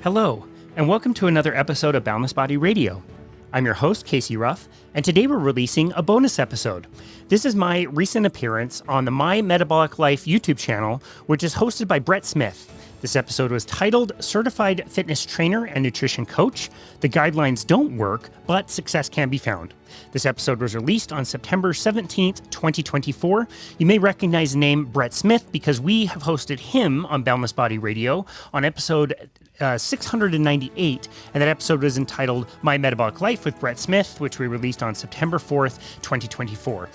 Hello, and welcome to another episode of Boundless Body Radio. I'm your host, Casey Ruff, and today we're releasing a bonus episode. This is my recent appearance on the My Metabolic Life YouTube channel, which is hosted by Brett Smith. This episode was titled Certified Fitness Trainer and Nutrition Coach. The guidelines don't work, but success can be found. This episode was released on September 17th, 2024. You may recognize the name Brett Smith because we have hosted him on Boundless Body Radio on episode 698, and that episode was entitled My Metabolic Life with Brett Smith, which we released on September 4th, 2024.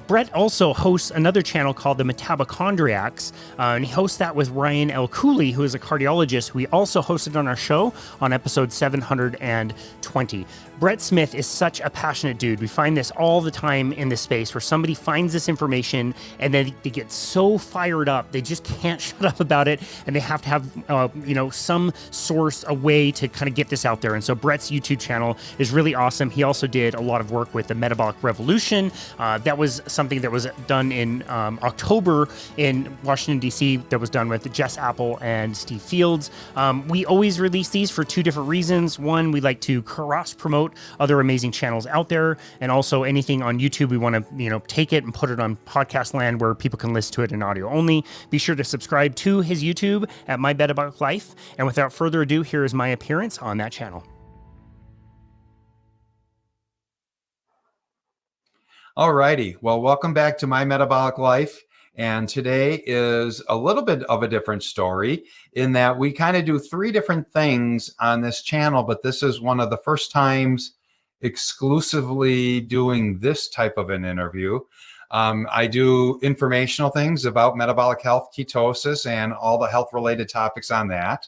Brett also hosts another channel called the Metabochondriacs, and he hosts that with Ryan L. Cooley, who is a cardiologist who we also hosted on our show on episode 720. Brett Smith is such a passionate dude. We find this all the time in this space where somebody finds this information and then they get so fired up, they just can't shut up about it, and they have to have, some source, a way to kind of get this out there. And so Brett's YouTube channel is really awesome. He also did a lot of work with the Metabolic Revolution. That was something that was done in October in Washington, D.C. that was done with Jess Apple and Steve Fields. We always release these for two different reasons. One, we like to cross-promote other amazing channels out there, and also anything on YouTube, we want to, take it and put it on podcast land where people can listen to it in audio only. Be sure to subscribe to his YouTube at My Metabolic Life. And without further ado, here is my appearance on that channel. All righty. Well, welcome back to My Metabolic Life. And today is a little bit of a different story in that we kind of do three different things on this channel, but this is one of the first times exclusively doing this type of an interview. I do informational things about metabolic health, ketosis, and all the health-related topics on that.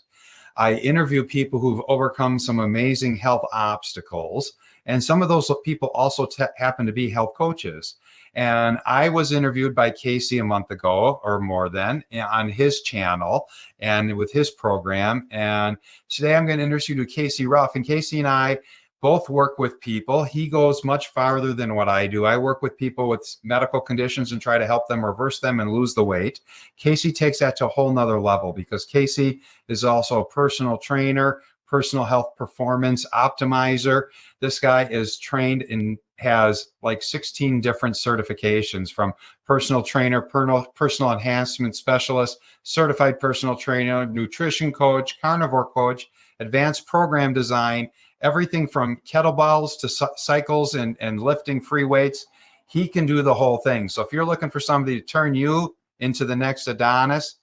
I interview people who've overcome some amazing health obstacles, and some of those people also happen to be health coaches. And I was interviewed by Casey a month ago or more than on his channel and with his program. And today I'm going to introduce you to Casey Ruff. And Casey and I both work with people. He goes much farther than what I do. I work with people with medical conditions and try to help them reverse them and lose the weight. Casey takes that to a whole nother level because Casey is also a personal trainer, personal health performance optimizer. This guy is trained and has like 16 different certifications, from personal trainer, personal enhancement specialist, certified personal trainer, nutrition coach, carnivore coach, advanced program design, everything from kettlebells to cycles and lifting free weights. He can do the whole thing. So if you're looking for somebody to turn you into the next Adonis,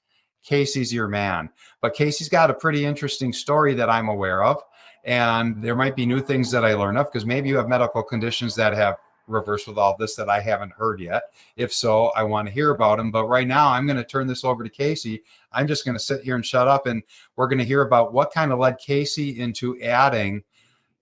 Casey's your man. But Casey's got a pretty interesting story that I'm aware of. And there might be new things that I learn of, because maybe you have medical conditions that have reversed with all this that I haven't heard yet. If so, I want to hear about them. But right now, I'm going to turn this over to Casey. I'm just going to sit here and shut up, and we're going to hear about what kind of led Casey into adding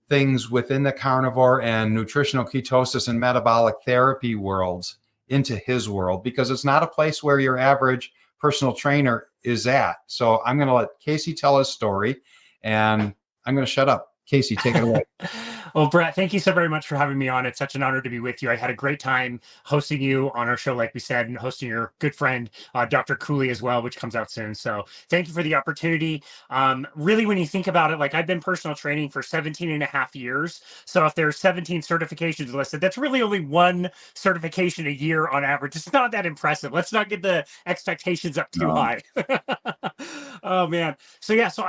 things within the carnivore and nutritional ketosis and metabolic therapy worlds into his world, because it's not a place where your average personal trainer is at. So I'm going to let Casey tell his story, and I'm going to shut up. Casey, take it away. Well, Brett, thank you so very much for having me on. It's such an honor to be with you. I had a great time hosting you on our show, like we said, and hosting your good friend, Dr. Cooley as well, which comes out soon. So thank you for the opportunity. Really, when you think about it, like, I've been personal training for 17 and a half years. So if there's 17 certifications listed, that's really only one certification a year on average. It's not that impressive. Let's not get the expectations up too high. Oh, man. So yeah, so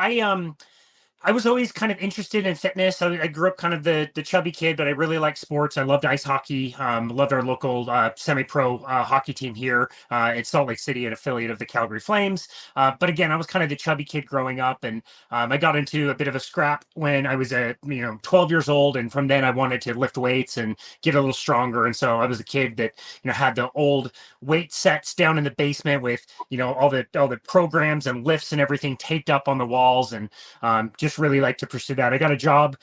I was always kind of interested in fitness. I grew up kind of the chubby kid, but I really liked sports. I loved ice hockey, loved our local semi-pro hockey team here in Salt Lake City, an affiliate of the Calgary Flames. But again, I was kind of the chubby kid growing up, and I got into a bit of a scrap when I was 12 years old. And from then I wanted to lift weights and get a little stronger. And so I was a kid that, had the old weight sets down in the basement with, all the programs and lifts and everything taped up on the walls, and just really like to pursue that. I got a job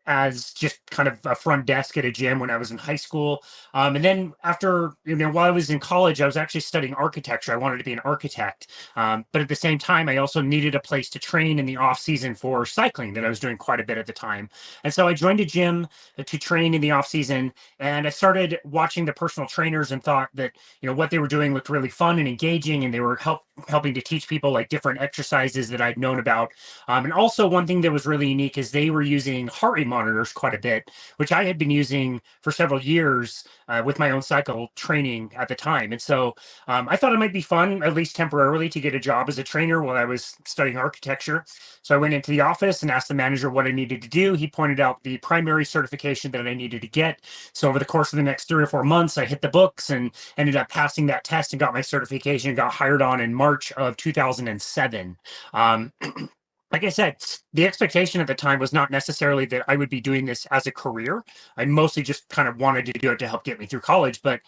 as just kind of a front desk at a gym when I was in high school. And then after, while I was in college, I was actually studying architecture. I wanted to be an architect. But at the same time, I also needed a place to train in the off season for cycling that I was doing quite a bit at the time. And so I joined a gym to train in the off season. And I started watching the personal trainers and thought that, what they were doing looked really fun and engaging. And they were helping to teach people like different exercises that I'd known about. And also one thing that was really unique is they were using heart rate monitors quite a bit, which I had been using for several years with my own cycle training at the time. And so I thought it might be fun, at least temporarily, to get a job as a trainer while I was studying architecture. So I went into the office and asked the manager what I needed to do. He pointed out the primary certification that I needed to get. So over the course of the next 3 or 4 months, I hit the books and ended up passing that test and got my certification and got hired on in March of 2007. Like I said, the expectation at the time was not necessarily that I would be doing this as a career. I mostly just kind of wanted to do it to help get me through college. But,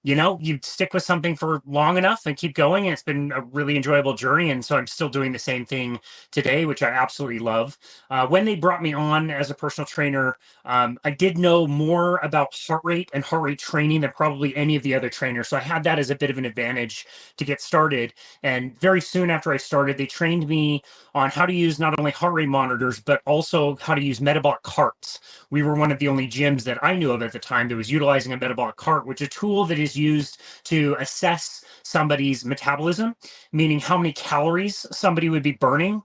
you stick with something for long enough and keep going. And it's been a really enjoyable journey. And so I'm still doing the same thing today, which I absolutely love. When they brought me on as a personal trainer, I did know more about heart rate and heart rate training than probably any of the other trainers. So I had that as a bit of an advantage to get started. And very soon after I started, they trained me on how to use not only heart rate monitors, but also how to use metabolic carts. We were one of the only gyms that I knew of at the time that was utilizing a metabolic cart, which is a tool that is used to assess somebody's metabolism, meaning how many calories somebody would be burning,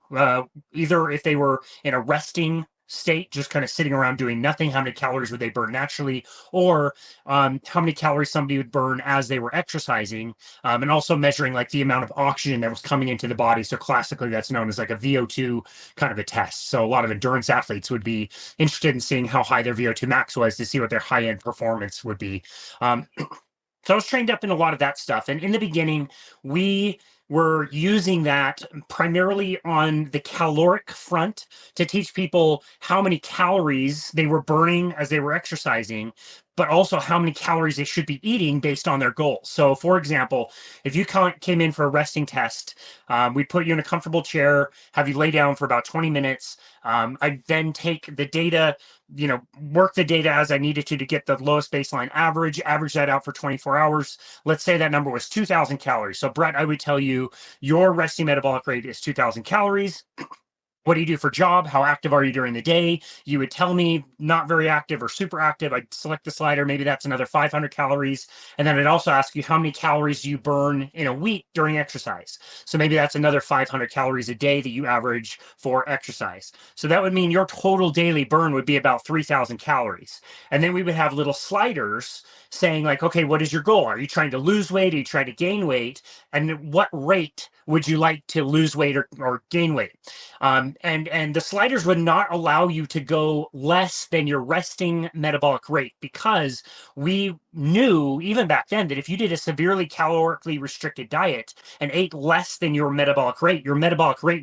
either if they were in a resting state, just kind of sitting around doing nothing, how many calories would they burn naturally, or how many calories somebody would burn as they were exercising, and also measuring like the amount of oxygen that was coming into the body. So classically, that's known as like a VO2 kind of a test. So a lot of endurance athletes would be interested in seeing how high their VO2 max was to see what their high-end performance would be. So I was trained up in a lot of that stuff. And in the beginning, we were using that primarily on the caloric front to teach people how many calories they were burning as they were exercising, but also how many calories they should be eating based on their goals. So, for example, if you came in for a resting test, we put you in a comfortable chair, have you lay down for about 20 minutes. I then take the data, work the data as I needed to get the lowest baseline average that out for 24 hours. Let's say that number was 2,000 calories. So, Brett, I would tell you your resting metabolic rate is 2,000 calories. What do you do for job? How active are you during the day? You would tell me not very active or super active. I'd select the slider. Maybe that's another 500 calories. And then I'd also ask you how many calories do you burn in a week during exercise? So maybe that's another 500 calories a day that you average for exercise. So that would mean your total daily burn would be about 3,000 calories. And then we would have little sliders saying like, okay, what is your goal? Are you trying to lose weight? Are you trying to gain weight? And what rate would you like to lose weight or gain weight? And the sliders would not allow you to go less than your resting metabolic rate, because we knew even back then that if you did a severely calorically restricted diet and ate less than your metabolic rate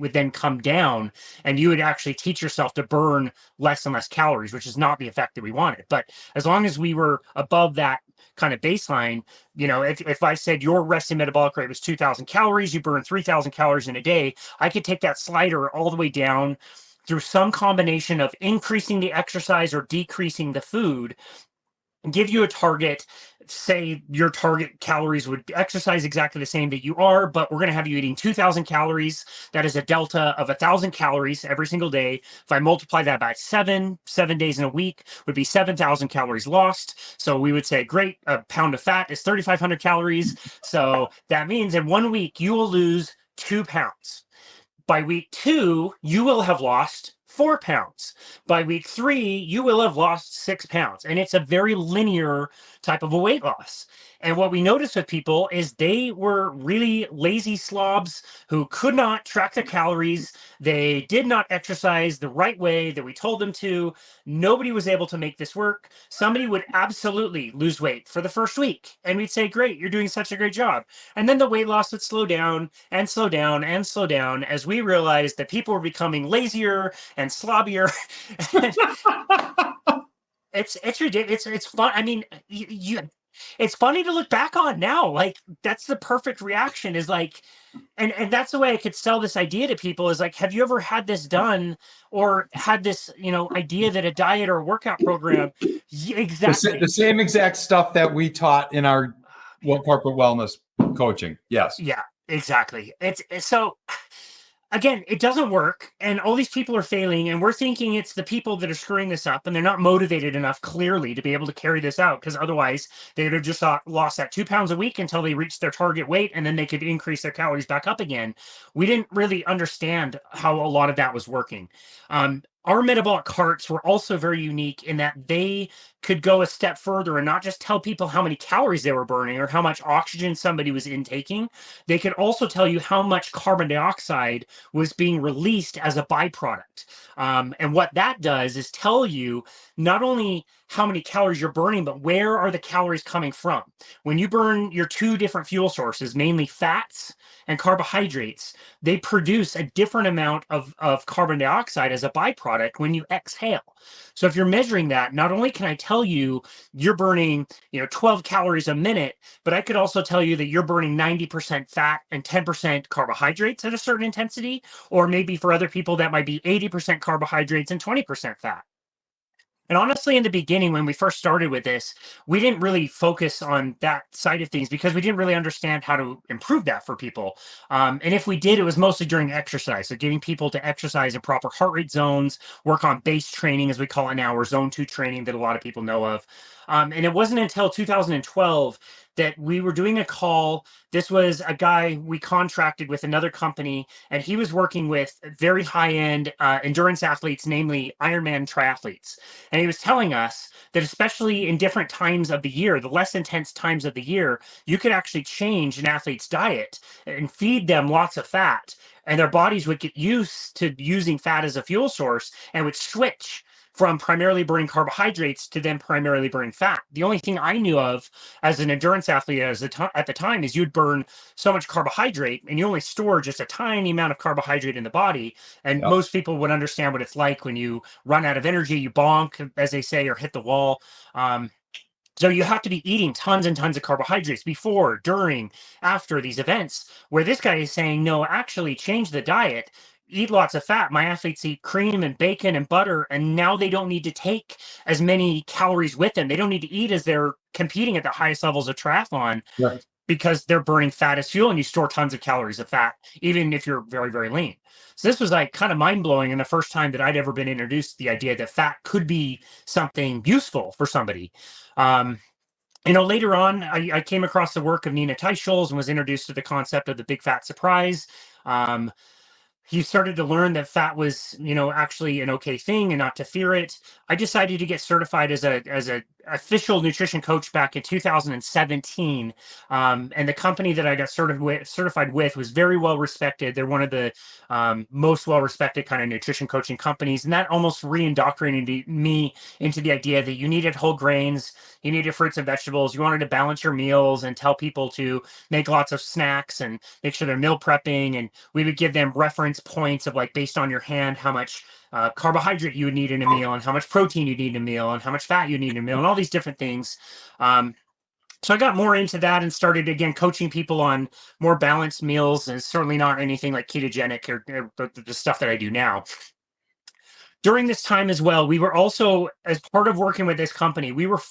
would then come down, and you would actually teach yourself to burn less and less calories, which is not the effect that we wanted. But as long as we were above that kind of baseline, if I said your resting metabolic rate was 2,000 calories, you burn 3,000 calories in a day, I could take that slider all the way down through some combination of increasing the exercise or decreasing the food, give you a target. Say your target calories would exercise exactly the same that you are, but we're going to have you eating 2,000 calories. That is a delta of 1,000 calories every single day. If I multiply that by seven days in a week would be 7,000 calories lost. So we would say, great, a pound of fat is 3,500 calories. So that means in 1 week, you will lose 2 pounds. By week 2, you will have lost 4 pounds. By week 3, you will have lost 6 pounds. And it's a very linear type of a weight loss. And what we noticed with people is they were really lazy slobs who could not track their calories. They did not exercise the right way that we told them to. Nobody was able to make this work. Somebody would absolutely lose weight for the first week. And we'd say, great, you're doing such a great job. And then the weight loss would slow down and slow down and slow down as we realized that people were becoming lazier and slobbier. It's ridiculous. It's fun. I mean, It's funny to look back on now. Like, that's the perfect reaction, is like, and that's the way I could sell this idea to people, is like, have you ever had this done, or had this, idea that a diet or a workout program? Exactly. The same exact stuff that we taught in our corporate wellness coaching. Yes. Yeah, exactly. It's so, again, it doesn't work, and all these people are failing, and we're thinking it's the people that are screwing this up, and they're not motivated enough, clearly, to be able to carry this out, because otherwise they would have just lost that 2 pounds a week until they reached their target weight, and then they could increase their calories back up again. We didn't really understand how a lot of that was working. Our metabolic carts were also very unique in that they could go a step further and not just tell people how many calories they were burning or how much oxygen somebody was intaking. They could also tell you how much carbon dioxide was being released as a byproduct. And what that does is tell you not only how many calories you're burning, but where are the calories coming from. When you burn your two different fuel sources, mainly fats and carbohydrates, they produce a different amount of carbon dioxide as a byproduct when you exhale. So if you're measuring that, not only can I tell you you're burning 12 calories a minute, but I could also tell you that you're burning 90% fat and 10% carbohydrates at a certain intensity, or maybe for other people that might be 80% carbohydrates and 20% fat. And honestly, in the beginning, when we first started with this, we didn't really focus on that side of things because we didn't really understand how to improve that for people. And if we did, it was mostly during exercise. So getting people to exercise in proper heart rate zones, work on base training, as we call it now, or zone 2 training that a lot of people know of. And it wasn't until 2012 that we were doing a call. This was a guy we contracted with another company, and he was working with very high-end endurance athletes, namely Ironman triathletes. And he was telling us that especially in different times of the year, the less intense times of the year, you could actually change an athlete's diet and feed them lots of fat, and their bodies would get used to using fat as a fuel source and would switch from primarily burning carbohydrates to then primarily burning fat. The only thing I knew of as an endurance athlete at the time is you'd burn so much carbohydrate and you only store just a tiny amount of carbohydrate in the body. And Yep. most people would understand what it's like when you run out of energy, you bonk, as they say, or hit the wall. So you have to be eating tons and tons of carbohydrates before, during, after these events, where this guy is saying, no, actually change the diet, eat lots of fat. My athletes eat cream and bacon and butter, and now they don't need to take as many calories with them. They don't need to eat as they're competing at the highest levels of triathlon Right. because they're burning fat as fuel, and you store tons of calories of fat, even if you're very, very lean. So this was like kind of mind blowing, and the first time that I'd ever been introduced to the idea that fat could be something useful for somebody. Later on, I came across the work of Nina Teicholz and was introduced to the concept of the big fat surprise. Um, he started to learn that fat was, actually an okay thing and not to fear it. I decided to get certified as a official nutrition coach back in 2017. And the company that I got certified with was very well respected. They're one of the most well respected kind of nutrition coaching companies. And that almost re-indoctrinated me into the idea that you needed whole grains, you needed fruits and vegetables, you wanted to balance your meals and tell people to make lots of snacks and make sure they're meal prepping. And we would give them reference points of, like, based on your hand, how much carbohydrate you would need in a meal and how much protein you need in a meal and how much fat you need in a meal and all these different things. So I got more into that and started, again, coaching people on more balanced meals, and certainly not anything like ketogenic or the stuff that I do now. During this time as well, we were also, as part of working with this company, we were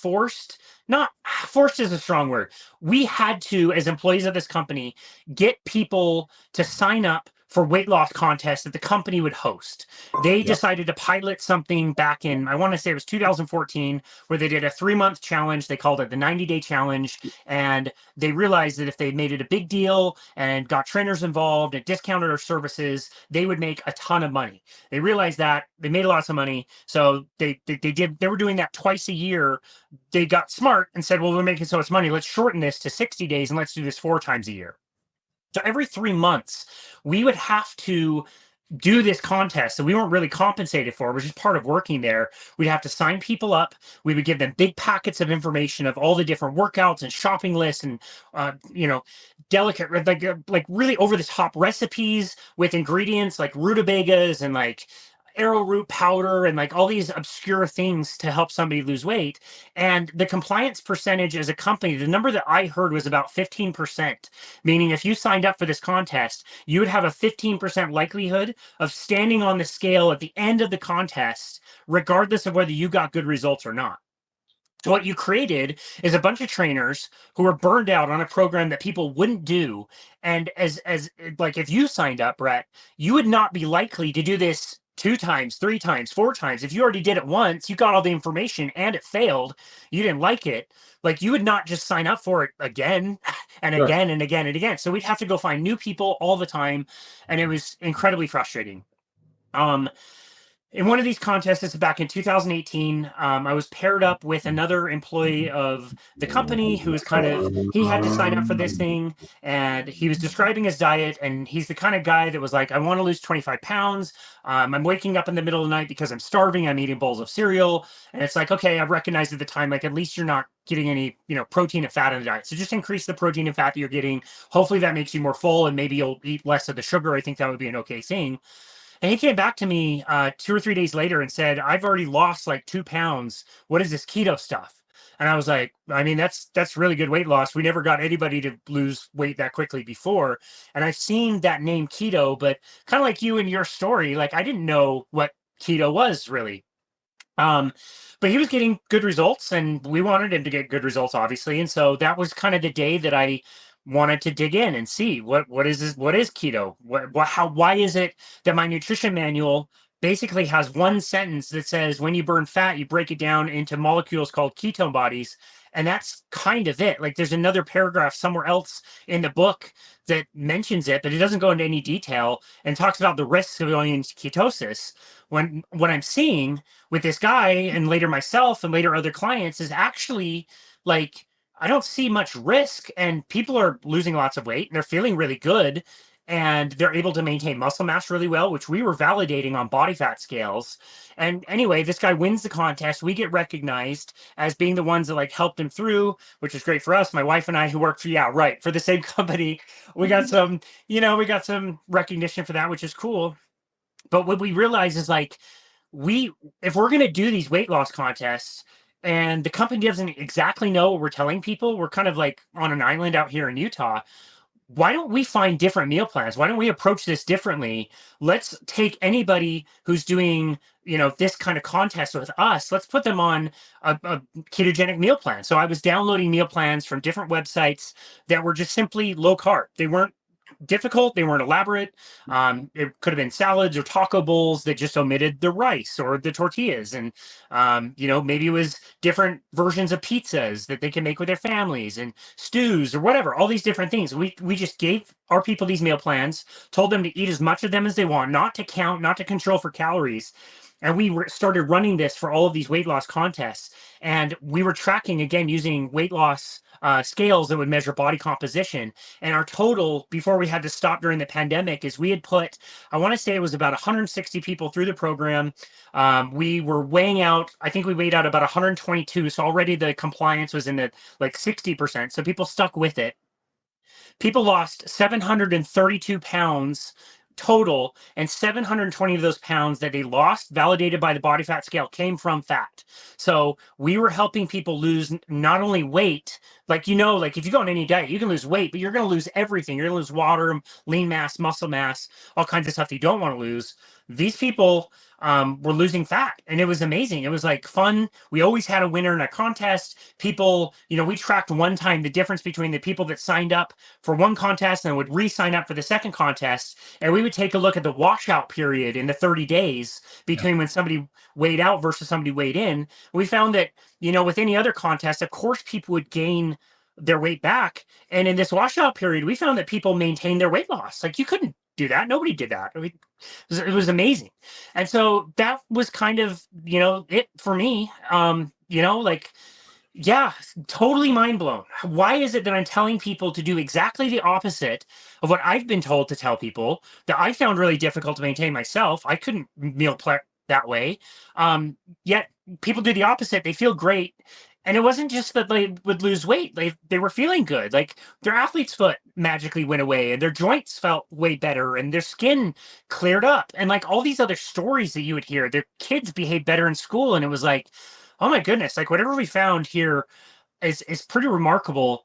not forced is a strong word. We had to, as employees of this company, get people to sign up for weight loss contests that the company would host. They Yep. decided to pilot something back in, I want to say it was 2014, where they did a 3-month challenge. They called it the 90-day challenge. And they realized that if they made it a big deal and got trainers involved and discounted our services, they would make a ton of money. They realized that they made lots of money. So they were doing that twice a year. They got smart and said, well, we're making so much money, let's shorten this to 60 days and let's do this 4 times a year. So every 3 months, we would have to do this contest that we weren't really compensated for, which is part of working there. We'd have to sign people up. We would give them big packets of information of all the different workouts and shopping lists and, delicate, like really over the top recipes with ingredients like rutabagas and like arrowroot powder and like all these obscure things to help somebody lose weight. And the compliance percentage as a company, the number that I heard was about 15%, meaning if you signed up for this contest, you would have a 15% likelihood of standing on the scale at the end of the contest, regardless of whether you got good results or not. So what you created is a bunch of trainers who were burned out on a program that people wouldn't do. And as like if you signed up, Brett, you would not be likely to do this 2 times, 3 times, 4 times. If you already did it once, you got all the information and it failed, you didn't like it, like you would not just sign up for it again and Sure. again and again and again. So we'd have to go find new people all the time. And it was incredibly frustrating. In one of these contests, this is back in 2018, I was paired up with another employee of the company who was he had to sign up for this thing, and he was describing his diet, and he's the kind of guy that was like, I want to lose 25 pounds. I'm waking up in the middle of the night because I'm starving. I'm eating bowls of cereal. And it's like, okay, I recognized at the time, like, at least you're not getting any, protein and fat in the diet. So just increase the protein and fat that you're getting. Hopefully that makes you more full, and maybe you'll eat less of the sugar. I think that would be an okay thing. And he came back to me 2 or 3 days later and said, I've already lost like 2 pounds. What is this keto stuff? And I was like, I mean, that's really good weight loss. We never got anybody to lose weight that quickly before. And I've seen that name keto, but kind of like you in your story, like I didn't know what keto was really. Um, but he was getting good results, and we wanted him to get good results, obviously. And so that was kind of the day that I wanted to dig in and see what is this, what is keto, why is it that my nutrition manual basically has one sentence that says when you burn fat, you break it down into molecules called ketone bodies. And that's kind of it. Like there's another paragraph somewhere else in the book that mentions it, but it doesn't go into any detail and talks about the risks of going into ketosis. When what I'm seeing with this guy and later myself and later other clients is actually like I don't see much risk, and people are losing lots of weight and they're feeling really good, and they're able to maintain muscle mass really well, which we were validating on body fat scales. And anyway, this guy wins the contest. We get recognized as being the ones that like helped him through, which is great for us. My wife and I, who work for, yeah, right, for the same company, we got some, we got some recognition for that, which is cool. But what we realize is like we if we're going to do these weight loss contests and the company doesn't exactly know what we're telling people, we're kind of like on an island out here in Utah. Why don't we find different meal plans? Why don't we approach this differently? Let's take anybody who's doing, this kind of contest with us. Let's put them on a ketogenic meal plan. So I was downloading meal plans from different websites that were just simply low carb. They weren't difficult. They weren't elaborate. It could have been salads or taco bowls that just omitted the rice or the tortillas. And, maybe it was different versions of pizzas that they can make with their families and stews or whatever, all these different things. We just gave our people these meal plans, told them to eat as much of them as they want, not to count, not to control for calories. And we started running this for all of these weight loss contests. And we were tracking, again, using weight loss scales that would measure body composition. And our total, before we had to stop during the pandemic, is we had put, I want to say it was about 160 people through the program. We were weighing out, I think we weighed out about 122. So already the compliance was in the like 60%. So people stuck with it. People lost 732 pounds total, and 720 of those pounds that they lost, validated by the body fat scale, came from fat. So we were helping people lose not only weight, like if you go on any diet, you can lose weight, but you're going to lose everything. You're going to lose water, lean mass, muscle mass, all kinds of stuff you don't want to lose. These people were losing fat, and it was amazing. It was like fun. We always had a winner in a contest. People, we tracked one time the difference between the people that signed up for one contest and would re-sign up for the second contest. And we would take a look at the washout period in the 30 days between when somebody weighed out versus somebody weighed in. We found that, with any other contest, of course, people would gain their weight back. And in this washout period, we found that people maintained their weight loss. Like you couldn't do that. Nobody did that. It was amazing. And so that was kind of, it for me, yeah, totally mind blown. Why is it that I'm telling people to do exactly the opposite of what I've been told to tell people that I found really difficult to maintain myself? I couldn't meal prep that way. Yet people do the opposite. They feel great. And it wasn't just that they would lose weight. They were feeling good. Like their athlete's foot magically went away and their joints felt way better and their skin cleared up. And like all these other stories that you would hear, their kids behaved better in school. And it was like, oh my goodness, like whatever we found here is pretty remarkable.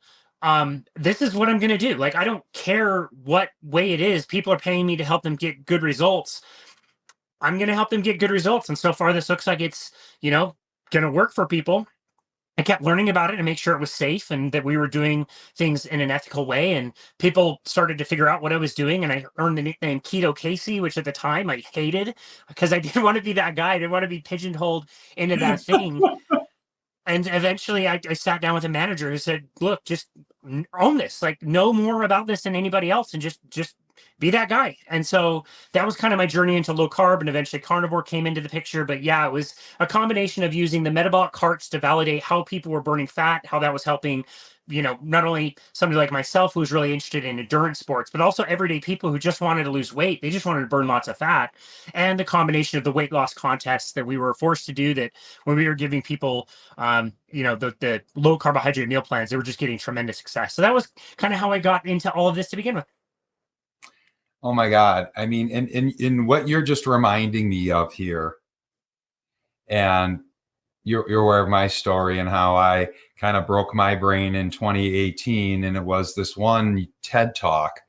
This is what I'm gonna do. Like I don't care what way it is. People are paying me to help them get good results. I'm gonna help them get good results. And so far this looks like it's, gonna work for people. I kept learning about it and make sure it was safe and that we were doing things in an ethical way. And people started to figure out what I was doing. And I earned the nickname Keto Casey, which at the time I hated because I didn't want to be that guy. I didn't want to be pigeonholed into that thing. And eventually I sat down with a manager who said, look, just own this, like know more about this than anybody else and just be that guy. And so that was kind of my journey into low carb, and eventually carnivore came into the picture. But yeah, it was a combination of using the metabolic carts to validate how people were burning fat, how that was helping, not only somebody like myself who was really interested in endurance sports, but also everyday people who just wanted to lose weight. They just wanted to burn lots of fat. And the combination of the weight loss contests that we were forced to do, that when we were giving people, the low carbohydrate meal plans, they were just getting tremendous success. So that was kind of how I got into all of this to begin with. Oh my God. I mean, in what you're just reminding me of here, and you're aware of my story and how I kind of broke my brain in 2018. And it was this one TED talk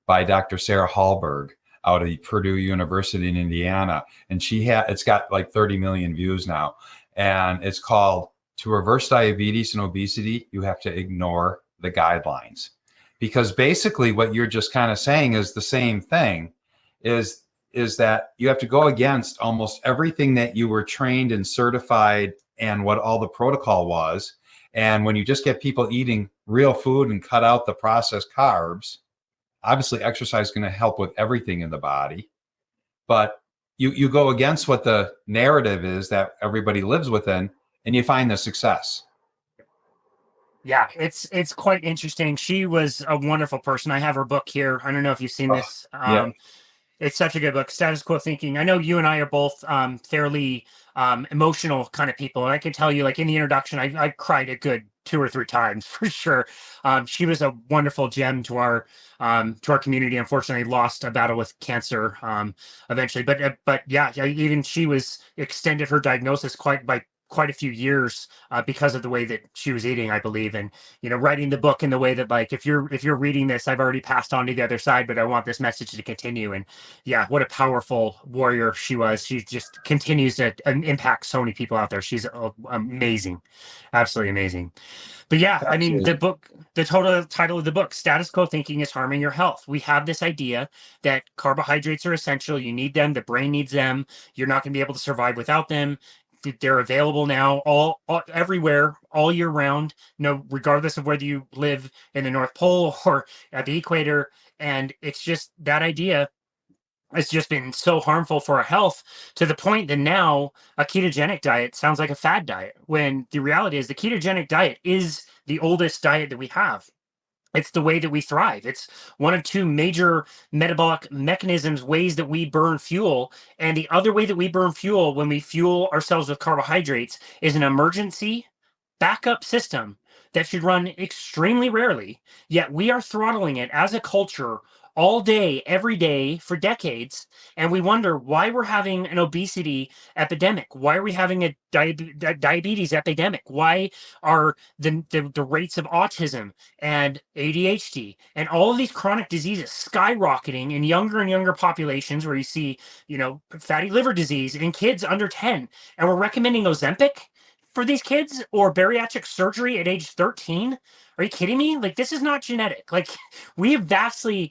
by Dr. Sarah Hallberg out of Purdue University in Indiana. And it's got like 30 million views now. And it's called "To Reverse Diabetes and Obesity, You Have to Ignore the Guidelines." Because basically what you're just kind of saying is the same thing, is that you have to go against almost everything that you were trained and certified and what all the protocol was. And when you just get people eating real food and cut out the processed carbs, obviously exercise is going to help with everything in the body. But you go against what the narrative is that everybody lives within, and you find the success. Yeah, it's quite interesting. She was a wonderful person. I have her book here. I don't know if you've seen Oh, this. yeah. It's such a good book, Status Quo Thinking. I know you and I are both fairly emotional kind of people. And I can tell you, like in the introduction, I cried a good 2 or 3 times for sure. She was a wonderful gem to our community. Unfortunately, lost a battle with cancer eventually. But yeah, even she was extended her diagnosis quite a few years because of the way that she was eating, I believe. And writing the book in the way that, like, if you're reading this, I've already passed on to the other side, but I want this message to continue. And yeah, what a powerful warrior she was. She just continues to impact so many people out there. She's amazing, absolutely amazing. But yeah, I mean, Absolutely. the total title of the book, Status Quo Thinking is Harming Your Health. We have this idea that carbohydrates are essential. You need them. The brain needs them. You're not going to be able to survive without them. They're available now all everywhere all year round, regardless of whether you live in the North Pole or at the equator. And it's just that idea has just been so harmful for our health, to the point that now a ketogenic diet sounds like a fad diet, when the reality is the ketogenic diet is the oldest diet that we have. It's the way that we thrive. It's one of two major metabolic mechanisms, ways that we burn fuel. And the other way that we burn fuel when we fuel ourselves with carbohydrates is an emergency backup system that should run extremely rarely. Yet we are throttling it as a culture all day, every day for decades. And we wonder why we're having an obesity epidemic. Why are we having a diabetes epidemic? Why are the rates of autism and ADHD and all of these chronic diseases skyrocketing in younger and younger populations, where you see, fatty liver disease in kids under 10, and we're recommending Ozempic for these kids, or bariatric surgery at age 13? Are you kidding me? Like, this is not genetic. Like, we have vastly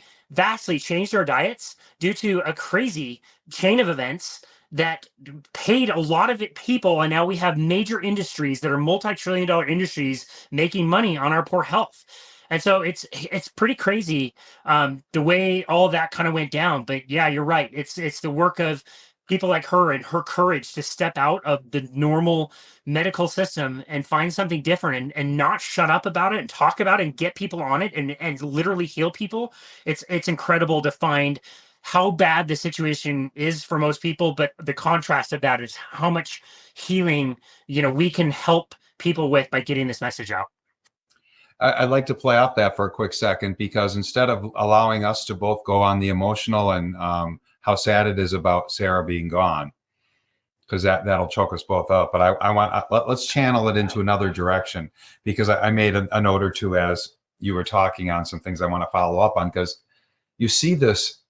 changed our diets due to a crazy chain of events that paid a lot of people, and now we have major industries that are multi-trillion-dollar industries making money on our poor health. And so it's pretty crazy, the way all that kind of went down. But yeah, you're right. It's the work of people like her and her courage to step out of the normal medical system and find something different, and not shut up about it and talk about it and get people on it, and literally heal people. It's incredible to find how bad the situation is for most people, but the contrast of that is how much healing we can help people with by getting this message out? I'd like to play off that for a quick second, because instead of allowing us to both go on the emotional and how sad it is about Sarah being gone, because that'll choke us both up. But I want let's channel it into another direction, because I made a note or two as you were talking on some things I want to follow up on, because you see this,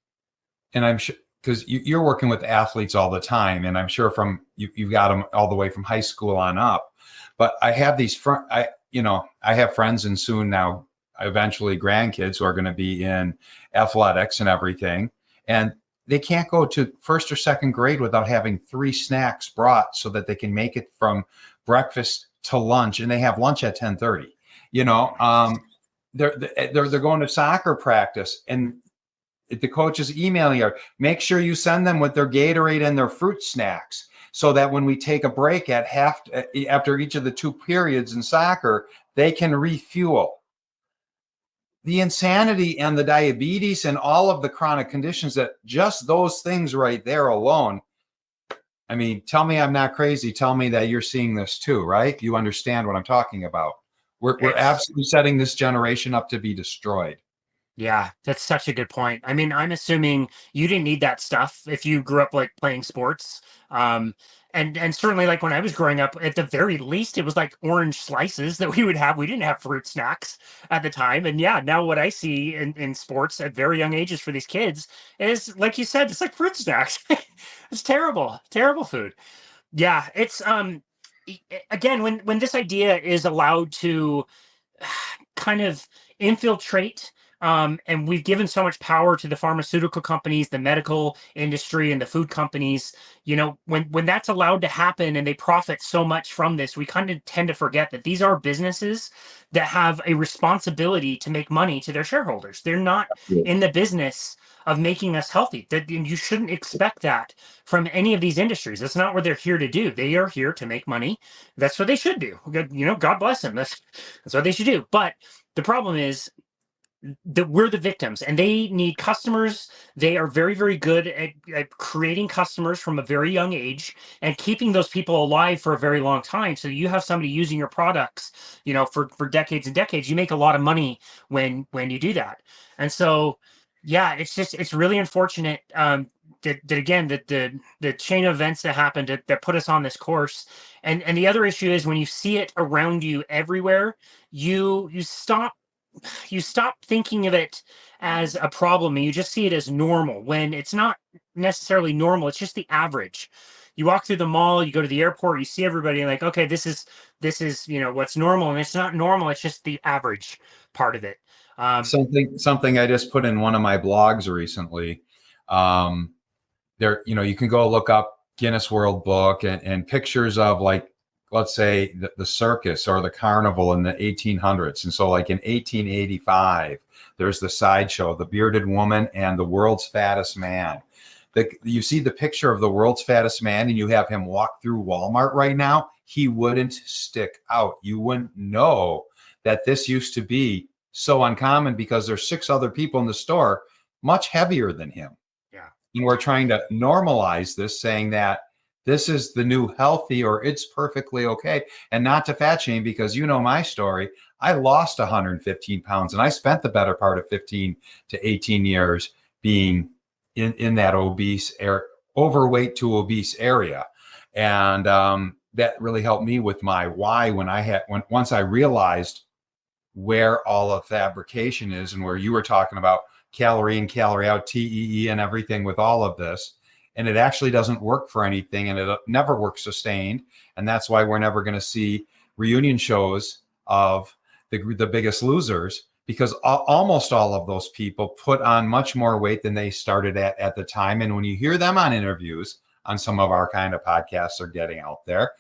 and I'm sure because you're working with athletes all the time, and I'm sure from you've got them all the way from high school on up. But I have these I have friends, and soon now eventually grandkids, who are going to be in athletics and everything, and they can't go to first or second grade without having 3 snacks brought so that they can make it from breakfast to lunch, and they have lunch at 10:30. They're going to soccer practice, and the coach is emailing you, make sure you send them with their Gatorade and their fruit snacks, so that when we take a break at after each of the 2 periods in soccer, they can refuel. The insanity and the diabetes and all of the chronic conditions, that just those things right there alone. I mean, tell me I'm not crazy. Tell me that you're seeing this too, right? You understand what I'm talking about. We're absolutely setting this generation up to be destroyed. Yeah, that's such a good point. I mean, I'm assuming you didn't need that stuff if you grew up like playing sports. And certainly like when I was growing up, at the very least, it was like orange slices that we would have. We didn't have fruit snacks at the time. And yeah, now what I see in sports at very young ages for these kids is, like you said, it's like fruit snacks. It's terrible, terrible food. Yeah, it's again, when this idea is allowed to kind of infiltrate, and we've given so much power to the pharmaceutical companies, the medical industry, and the food companies. When that's allowed to happen and they profit so much from this, we kind of tend to forget that these are businesses that have a responsibility to make money to their shareholders. They're not in the business of making us healthy. That you shouldn't expect that from any of these industries. That's not what they're here to do. They are here to make money. That's what they should do. God bless them. That's what they should do. But the problem is that we're the victims, and they need customers. They are very, very good at creating customers from a very young age and keeping those people alive for a very long time. So you have somebody using your products, for decades and decades. You make a lot of money when you do that. And so, yeah, it's really unfortunate, that again, that the chain of events that happened that put us on this course. And the other issue is, when you see it around you everywhere, you stop thinking of it as a problem, and you just see it as normal, when it's not necessarily normal. It's just the average. You walk through the mall, you go to the airport, you see everybody, like, okay, this is what's normal, and it's not normal. It's just the average part of it. Something I just put in one of my blogs recently. You can go look up Guinness World Book and pictures of, like, let's say the circus or the carnival in the 1800s. And so like in 1885, there's the sideshow, the bearded woman and the world's fattest man. You see the picture of the world's fattest man, and you have him walk through Walmart right now. He wouldn't stick out. You wouldn't know that this used to be so uncommon, because there's 6 other people in the store much heavier than him. Yeah. And we're trying to normalize this, saying that this is the new healthy, or it's perfectly okay. And not to fat shame, because my story. I lost 115 pounds, and I spent the better part of 15 to 18 years being in that overweight to obese area. And that really helped me with my why once I realized where all of fabrication is, and where you were talking about calorie in, calorie out, TEE and everything with all of this. And it actually doesn't work for anything, and it never works sustained. And that's why we're never going to see reunion shows of the Biggest Losers, because almost all of those people put on much more weight than they started at the time. And when you hear them on interviews on some of our kind of podcasts are getting out there,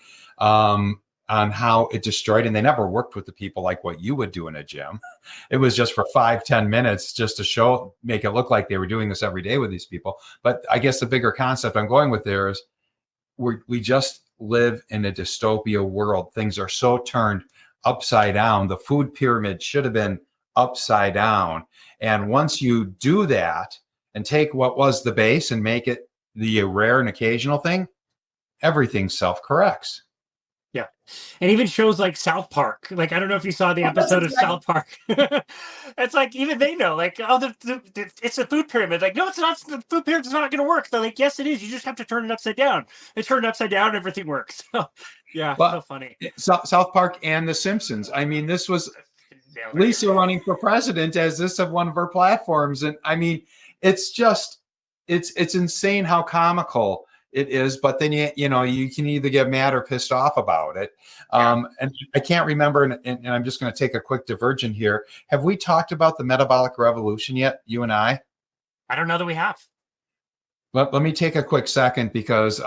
on how it destroyed, and they never worked with the people like what you would do in a gym. It was just for 5-10 minutes, just to make it look like they were doing this every day with these people. But I guess the bigger concept I'm going with there is we just live in a dystopia world. Things are so turned upside down. The food pyramid should have been upside down. And once you do that and take what was the base and make it the rare and occasional thing, everything self-corrects. Yeah. And even shows like South Park. Like, I don't know if you saw the Well, that's episode of exactly. South Park. It's like, even they know, like, oh, it's a food pyramid. Like, no, it's not. The food pyramid's not going to work. They're like, yes, it is. You just have to turn it upside down. They turn it upside down, everything works. So, yeah, Well, so funny. South Park and The Simpsons. I mean, this was Nailed it. Lisa running for president as this of one of her platforms, and I mean, it's just it's insane how comical it is. But then you can either get mad or pissed off about it. Yeah. And I can't remember, and I'm just going to take a quick diversion here. Have we talked about the metabolic revolution yet, you and I? I don't know that we have. Let me take a quick second because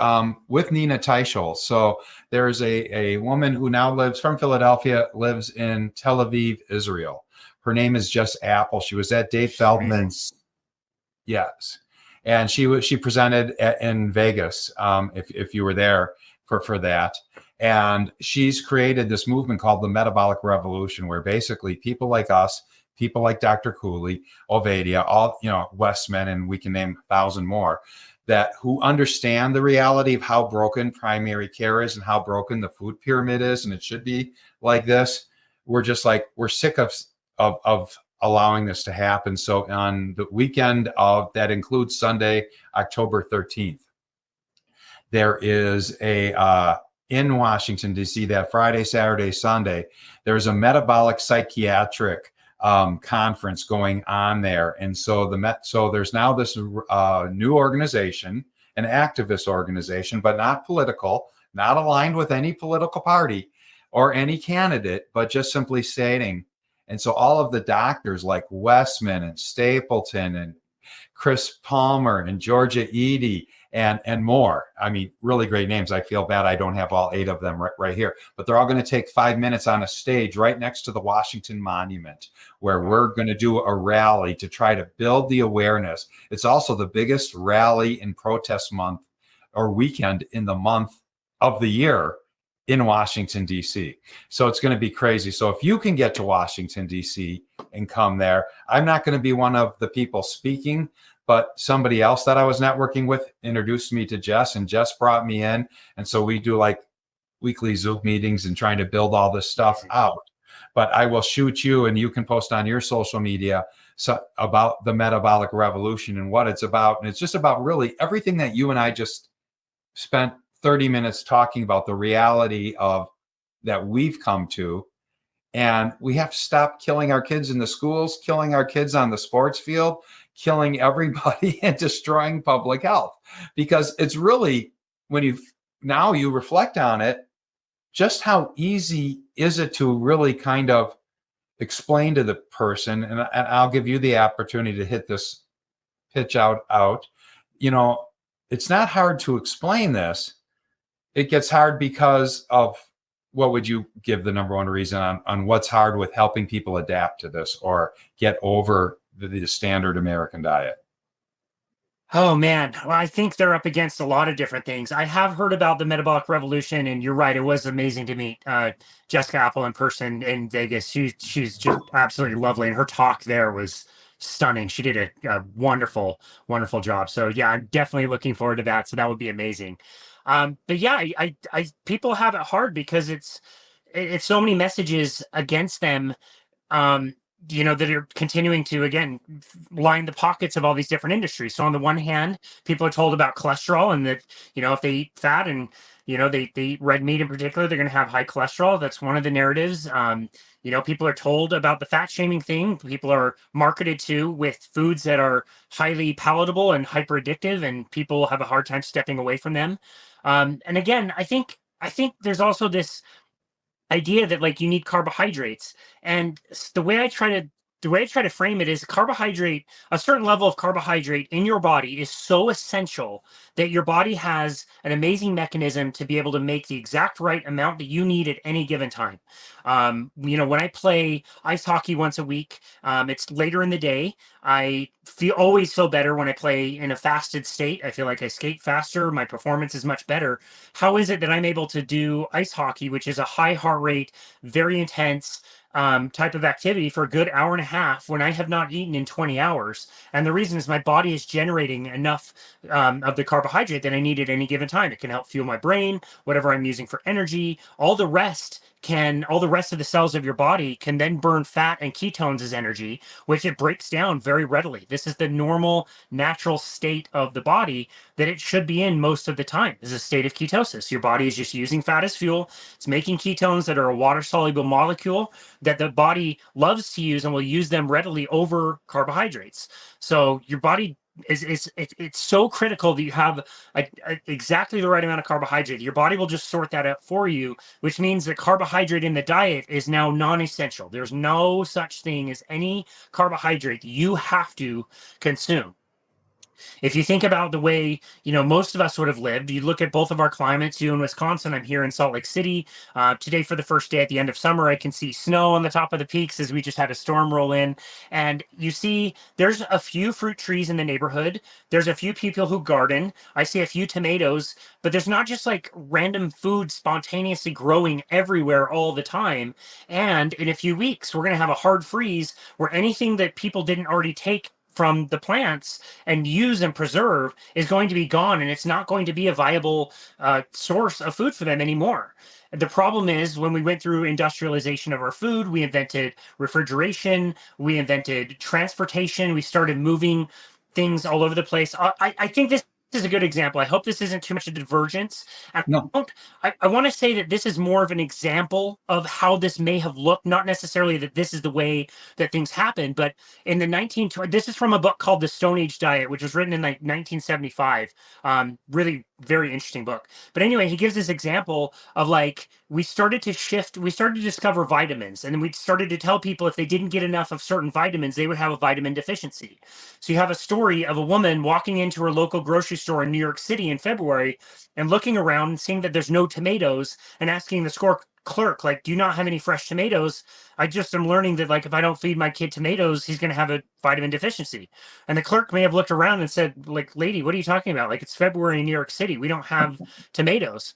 with Nina Teicholz, so there's a woman who now lives from Philadelphia, lives in Tel Aviv, Israel. Her name is Jess Apple. She was at Dave Feldman's, yes, and she presented in Vegas. If you were there for that, and she's created this movement called the Metabolic Revolution, where basically people like us, people like Dr. Cooley, Ovadia, all, Westman, and we can name 1,000 more, that who understand the reality of how broken primary care is and how broken the food pyramid is, and it should be like this. We're just like, we're sick of allowing this to happen. So on the weekend of that includes Sunday, October 13th, there is a in Washington, D.C., that Friday, Saturday, Sunday, there's a metabolic psychiatric conference going on there. And so there's now this new organization, an activist organization, but not political, not aligned with any political party or any candidate, but just simply stating. And so all of the doctors like Westman and Stapleton and Chris Palmer and Georgia Eady and more. I mean, really great names. I feel bad I don't have all 8 of them right here, but they're all going to take 5 minutes on a stage right next to the Washington Monument, where we're going to do a rally to try to build the awareness. It's also the biggest rally and protest month or weekend in the month of the year in Washington, D.C. So it's going to be crazy. So if you can get to Washington, D.C. and come there, I'm not going to be one of the people speaking, but somebody else that I was networking with introduced me to Jess, and Jess brought me in. And so we do like weekly Zoom meetings and trying to build all this stuff out. But I will shoot you, and you can post on your social media about the metabolic revolution and what it's about. And it's just about really everything that you and I just spent 30 minutes talking about, the reality of that we've come to. And we have to stop killing our kids in the schools, killing our kids on the sports field, killing everybody, and destroying public health. Because it's really, when you reflect on it, just how easy is it to really kind of explain to the person, and I'll give you the opportunity to hit this pitch out. It's not hard to explain this. It gets hard because of, what would you give the number one reason on what's hard with helping people adapt to this or get over the standard American diet? Oh man, well, I think they're up against a lot of different things. I have heard about the metabolic revolution, and you're right, it was amazing to meet Jessica Apple in person in Vegas. She's just absolutely lovely, and her talk there was stunning. She did a wonderful, wonderful job. So yeah, I'm definitely looking forward to that. So that would be amazing. But yeah, I people have it hard because it's so many messages against them. Um, that are continuing to, again, line the pockets of all these different industries. So on the one hand, people are told about cholesterol, and that, if they eat fat and, they eat red meat in particular, they're going to have high cholesterol. That's one of the narratives. People are told about the fat shaming thing. People are marketed to with foods that are highly palatable and hyper addictive, and people have a hard time stepping away from them. And again, I think there's also this idea that, like, you need carbohydrates, and the way I try to frame it is, a certain level of carbohydrate in your body is so essential that your body has an amazing mechanism to be able to make the exact right amount that you need at any given time. When I play ice hockey once a week, it's later in the day. I always feel better when I play in a fasted state. I feel like I skate faster. My performance is much better. How is it that I'm able to do ice hockey, which is a high heart rate, very intense type of activity for a good hour and a half when I have not eaten in 20 hours? And the reason is my body is generating enough of the carbohydrate that I need at any given time. It can help fuel my brain, whatever I'm using for energy. All the rest of the cells of your body can then burn fat and ketones as energy, which it breaks down very readily. This is the normal, natural state of the body that it should be in most of the time, is a state of ketosis. Your body is just using fat as fuel. It's making ketones that are a water-soluble molecule that the body loves to use and will use them readily over carbohydrates. So your body it's so critical that you have exactly the right amount of carbohydrate. Your body will just sort that out for you, which means that carbohydrate in the diet is now non-essential. There's no such thing as any carbohydrate you have to consume. If you think about the way, most of us would have lived, you look at both of our climates, you in Wisconsin, I'm here in Salt Lake City. Today, for the first day at the end of summer, I can see snow on the top of the peaks as we just had a storm roll in. And you see there's a few fruit trees in the neighborhood. There's a few people who garden. I see a few tomatoes, but there's not just like random food spontaneously growing everywhere all the time. And in a few weeks, we're going to have a hard freeze where anything that people didn't already take from the plants and use and preserve is going to be gone, and it's not going to be a viable source of food for them anymore. The problem is when we went through industrialization of our food, we invented refrigeration, we invented transportation, we started moving things all over the place. I think this is a good example. I hope this isn't too much a divergence. No. I want to say that this is more of an example of how this may have looked, not necessarily that this is the way that things happen, but in the 1920s, this is from a book called The Stone Age Diet, which was written in like 1975. Really very interesting book. But anyway, he gives this example of like, we started to discover vitamins, and then we started to tell people if they didn't get enough of certain vitamins, they would have a vitamin deficiency. So you have a story of a woman walking into her local grocery store in New York City in February and looking around and seeing that there's no tomatoes and asking the store clerk, like, do you not have any fresh tomatoes? I just am learning that, like, if I don't feed my kid tomatoes, he's going to have a vitamin deficiency. And the clerk may have looked around and said, like, lady, what are you talking about? Like, it's February in New York City. We don't have tomatoes.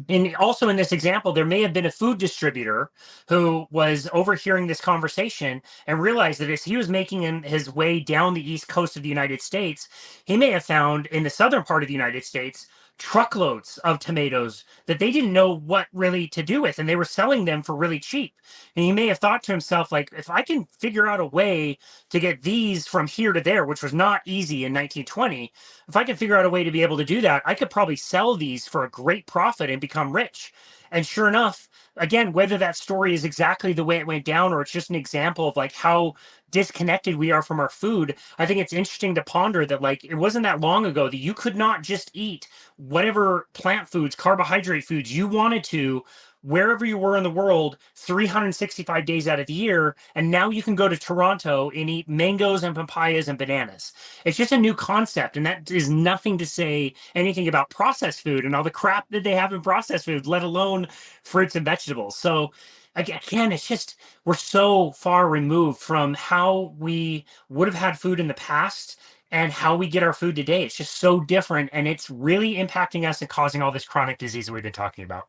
And also in this example, there may have been a food distributor who was overhearing this conversation and realized that as he was making his way down the east coast of the United States, he may have found in the southern part of the United States truckloads of tomatoes that they didn't know what really to do with, and they were selling them for really cheap. And he may have thought to himself, like, if I can figure out a way to get these from here to there, which was not easy in 1920, if I can figure out a way to be able to do that, I could probably sell these for a great profit and become rich. And sure enough, again, whether that story is exactly the way it went down or it's just an example of like how disconnected we are from our food, I think it's interesting to ponder that, like, it wasn't that long ago that you could not just eat whatever plant foods, carbohydrate foods you wanted to wherever you were in the world 365 days out of the year. And now you can go to Toronto and eat mangoes and papayas and bananas. It's just a new concept. And that is nothing to say anything about processed food and all the crap that they have in processed food, let alone fruits and vegetables. So again, it's just, we're so far removed from how we would have had food in the past and how we get our food today. It's just so different, and it's really impacting us and causing all this chronic disease that we've been talking about.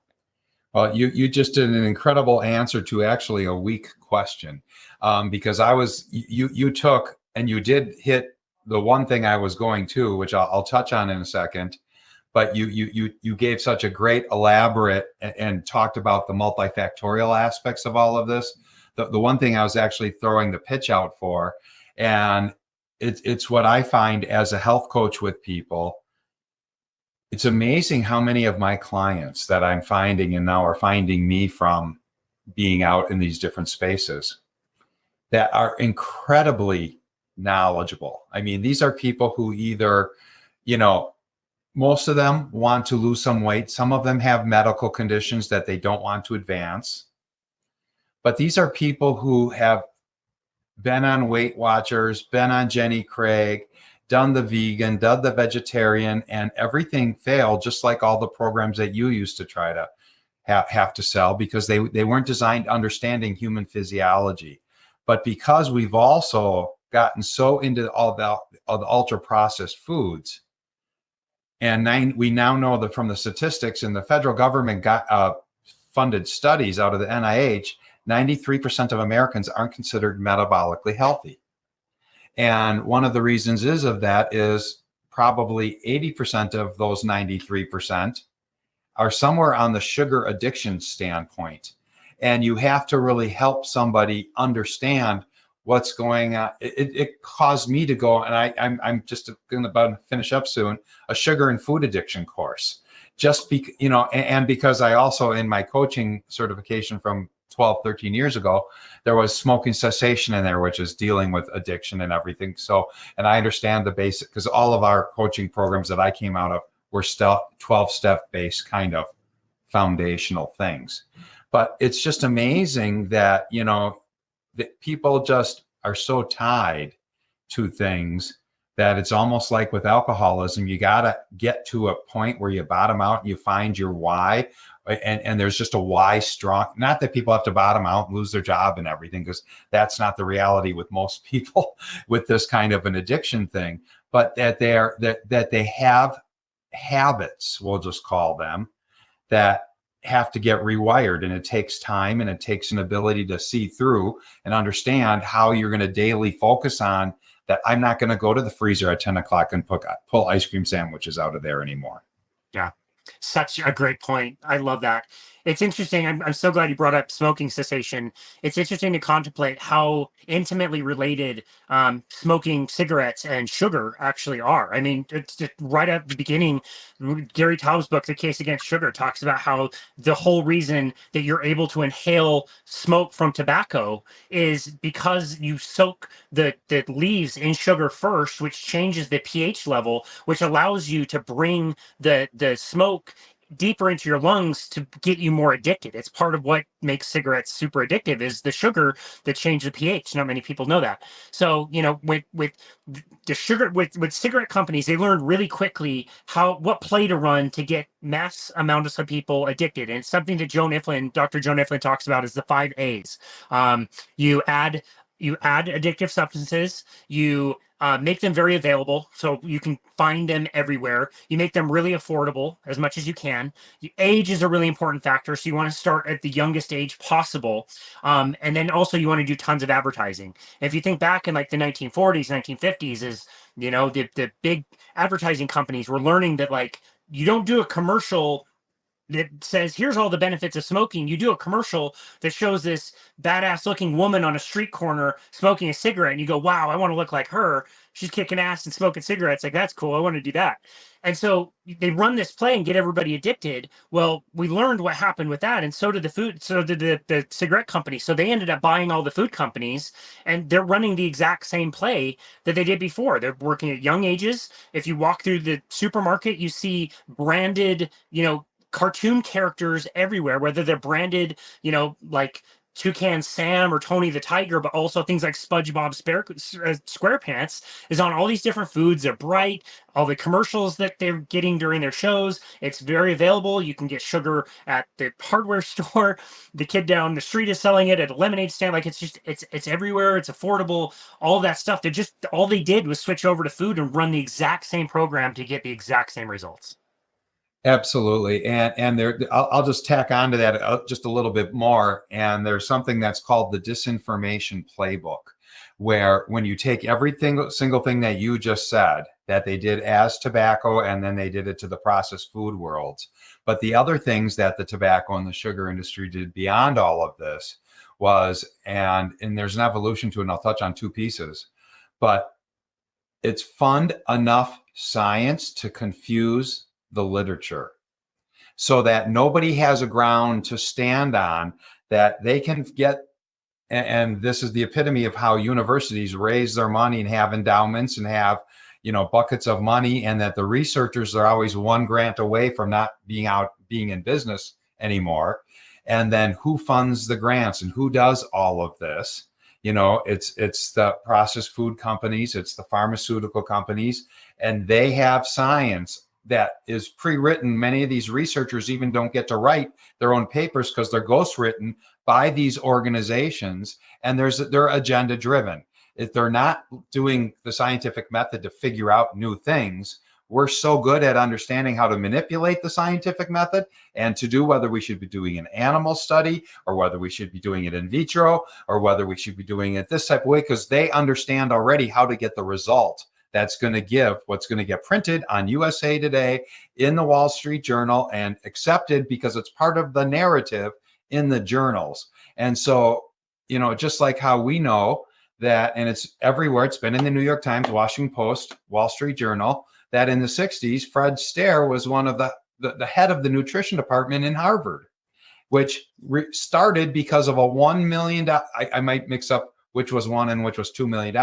Well, you just did an incredible answer to actually a weak question, because you took and you did hit the one thing I was going to, which I'll touch on in a second. But you gave such a great elaborate and talked about the multifactorial aspects of all of this. The one thing I was actually throwing the pitch out for, and it's what I find as a health coach with people. It's amazing how many of my clients that I'm finding and now are finding me from being out in these different spaces that are incredibly knowledgeable. I mean, these are people who either, most of them want to lose some weight. Some of them have medical conditions that they don't want to advance. But these are people who have been on Weight Watchers, been on Jenny Craig, done the vegan, done the vegetarian, and everything failed, just like all the programs that you used to try to have to sell, because they weren't designed understanding human physiology. But because we've also gotten so into all the ultra processed foods. And we now know that from the statistics, and the federal government got funded studies out of the NIH, 93% of Americans aren't considered metabolically healthy. And one of the reasons of that is probably 80% of those 93% are somewhere on the sugar addiction standpoint. And you have to really help somebody understand what's going on. It caused me to go, and I'm just going to about finish up soon, a sugar and food addiction course. Just and because I also, in my coaching certification from 12, 13 years ago, there was smoking cessation in there, which is dealing with addiction and everything. So, and I understand the basic, because all of our coaching programs that I came out of were 12-step based kind of foundational things. But it's just amazing that, that people just are so tied to things that it's almost like with alcoholism, you got to get to a point where you bottom out and you find your why. And there's just a why strong, not that people have to bottom out and lose their job and everything, because that's not the reality with most people with this kind of an addiction thing, but that they have habits, we'll just call them, that have to get rewired. And it takes time, and it takes an ability to see through and understand how you're going to daily focus on that. I'm not going to go to the freezer at 10 o'clock and pull ice cream sandwiches out of there anymore. Yeah, such a great point. I love that. It's interesting. I'm so glad you brought up smoking cessation. It's interesting to contemplate how intimately related smoking cigarettes and sugar actually are. I mean, it's just right at the beginning, Gary Taubes' book, The Case Against Sugar, talks about how the whole reason that you're able to inhale smoke from tobacco is because you soak the leaves in sugar first, which changes the pH level, which allows you to bring the smoke deeper into your lungs to get you more addicted. It's part of what makes cigarettes super addictive, is the sugar that changes the pH. Not many people know that. So, with the sugar, with cigarette companies, they learned really quickly what play to run to get mass amounts of people addicted. And it's something that Dr. Joan Iflin talks about, is the 5 A's. You add addictive substances, you make them very available, so you can find them everywhere. You make them really affordable as much as you can. Age is a really important factor, so you want to start at the youngest age possible. And then also you want to do tons of advertising. And if you think back in like the 1940s, 1950s, is the big advertising companies were learning that, like, you don't do a commercial that says, here's all the benefits of smoking. You do a commercial that shows this badass looking woman on a street corner smoking a cigarette, and you go, wow, I want to look like her. She's kicking ass and smoking cigarettes. Like, that's cool. I want to do that. And so they run this play and get everybody addicted. Well, we learned what happened with that. And so did the cigarette company. So they ended up buying all the food companies, and they're running the exact same play that they did before. They're working at young ages. If you walk through the supermarket, you see branded, cartoon characters everywhere, whether they're branded, like Toucan Sam or Tony the Tiger, but also things like SpongeBob SquarePants is on all these different foods. They're bright. All the commercials that they're getting during their shows, it's very available. You can get sugar at the hardware store. The kid down the street is selling it at a lemonade stand. Like, it's everywhere. It's affordable. All of that stuff. All they did was switch over to food and run the exact same program to get the exact same results. Absolutely. And I'll just tack on to that just a little bit more. And there's something that's called the disinformation playbook, where when you take single thing that you just said, that they did as tobacco, and then they did it to the processed food worlds. But the other things that the tobacco and the sugar industry did beyond all of this was, and there's an evolution to it, and I'll touch on two pieces, but it's fund enough science to confuse the literature, so that nobody has a ground to stand on, that they can get. And this is the epitome of how universities raise their money and have endowments and have, buckets of money, and that the researchers are always one grant away from not being in business anymore. And then who funds the grants and who does all of this? It's the processed food companies, it's the pharmaceutical companies, and they have science that is pre-written. Many of these researchers even don't get to write their own papers because they're ghostwritten by these organizations, and they're agenda driven. if they're not doing the scientific method to figure out new things, we're so good at understanding how to manipulate the scientific method and to do whether we should be doing an animal study or whether we should be doing it in vitro or whether we should be doing it this type of way, because they understand already how to get the result that's going to give what's going to get printed on USA Today, in the Wall Street Journal, and accepted because it's part of the narrative in the journals. And so, just like how we know that, and it's everywhere, it's been in the New York Times, Washington Post, Wall Street Journal, that in the 60s, Fred Stair was one of the head of the nutrition department in Harvard, which started because of a $1 million, I might mix up which was $1 and which was $2 million,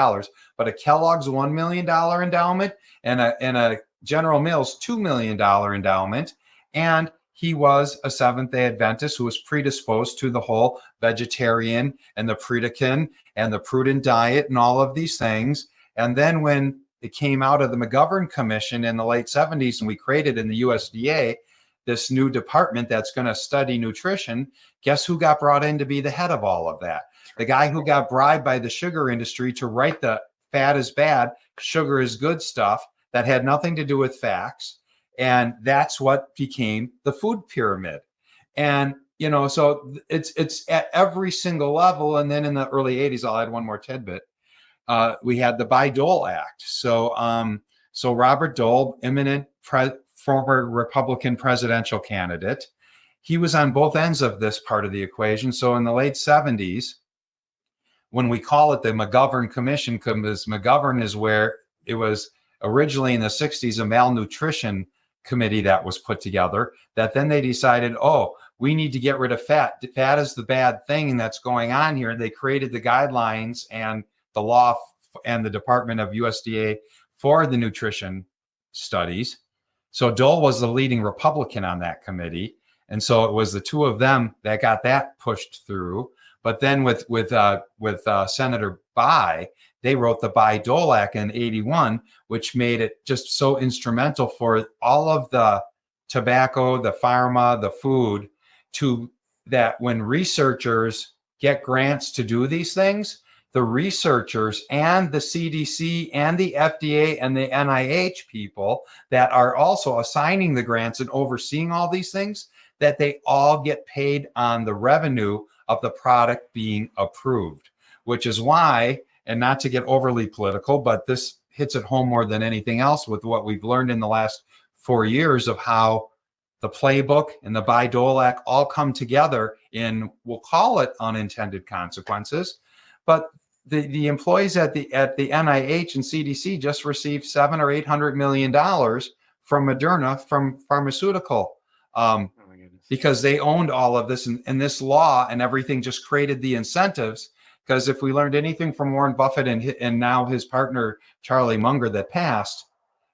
but a Kellogg's $1 million endowment and a General Mills $2 million endowment. And he was a Seventh-day Adventist who was predisposed to the whole vegetarian and the predican and the prudent diet and all of these things. And then when it came out of the McGovern Commission in the late 70s, and we created in the USDA this new department that's going to study nutrition, guess who got brought in to be the head of all of that? The guy who got bribed by the sugar industry to write the fat is bad, sugar is good stuff that had nothing to do with facts. And that's what became the food pyramid. And, so it's at every single level. And then in the early 80s, I'll add one more tidbit. We had the Bayh-Dole Act. So Robert Dole, eminent former Republican presidential candidate, he was on both ends of this part of the equation. So in the late 70s, when we call it the McGovern Commission, because McGovern is where it was originally in the 60s, a malnutrition committee that was put together, that then they decided, we need to get rid of fat. Fat is the bad thing that's going on here. They created the guidelines and the law and the Department of USDA for the nutrition studies. So Dole was the leading Republican on that committee. And so it was the two of them that got that pushed through. But then with Senator Bayh, they wrote the Bayh-Dole Act in 81, which made it just so instrumental for all of the tobacco, the pharma, the food, to that when researchers get grants to do these things, the researchers and the CDC and the FDA and the NIH people that are also assigning the grants and overseeing all these things, that they all get paid on the revenue of the product being approved, which is why, and not to get overly political, but this hits it home more than anything else with what we've learned in the last 4 years of how the playbook and the Bayh-Dole Act all come together in, we'll call it unintended consequences, but the employees at the NIH and CDC just received $700 or $800 million from Moderna, from pharmaceutical, because they owned all of this, and this law and everything just created the incentives. Because if we learned anything from Warren Buffett and now his partner Charlie Munger that passed,